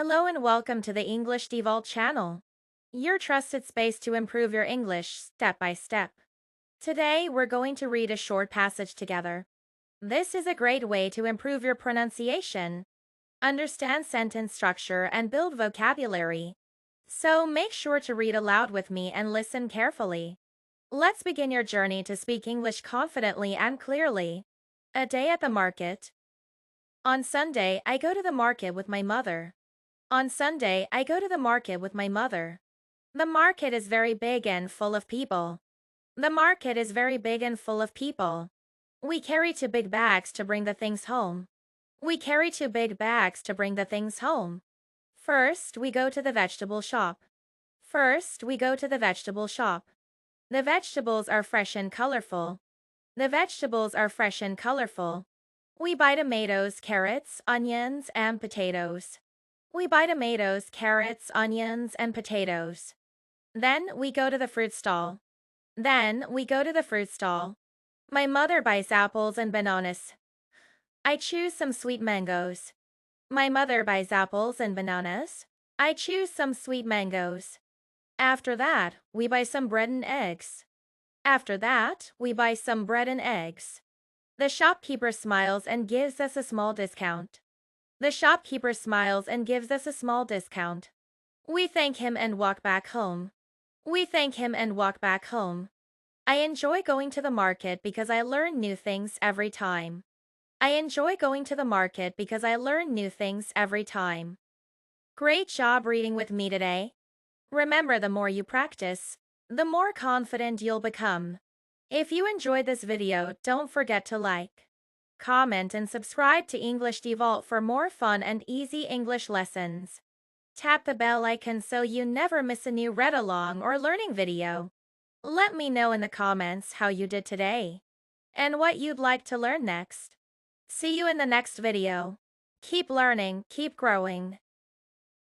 Hello and welcome to the English Vault channel, your trusted space to improve your English step by step. Today, we're going to read a short passage together. This is a great way to improve your pronunciation, understand sentence structure, and build vocabulary. So make sure to read aloud with me and listen carefully. Let's begin your journey to speak English confidently and clearly. A day at the market. On Sunday, I go to the market with my mother. On Sunday, I go to the market with my mother. The market is very big and full of people. The market is very big and full of people. We carry two big bags to bring the things home. We carry two big bags to bring the things home. First, we go to the vegetable shop. First, we go to the vegetable shop. The vegetables are fresh and colorful. The vegetables are fresh and colorful. We buy tomatoes, carrots, onions, and potatoes. We buy tomatoes, carrots, onions, and potatoes. Then we go to the fruit stall. Then we go to the fruit stall. My mother buys apples and bananas. I choose some sweet mangoes. My mother buys apples and bananas. I choose some sweet mangoes. After that, we buy some bread and eggs. After that, we buy some bread and eggs. The shopkeeper smiles and gives us a small discount. The shopkeeper smiles and gives us a small discount. We thank him and walk back home. We thank him and walk back home. I enjoy going to the market because I learn new things every time. I enjoy going to the market because I learn new things every time. Great job reading with me today. Remember, the more you practice, the more confident you'll become. If you enjoyed this video, don't forget to like, comment, and subscribe to English Vault for more fun and easy English lessons. Tap the bell icon so you never miss a new read-along or learning video. Let me know in the comments how you did today and what you'd like to learn next. See you in the next video. Keep learning, keep growing.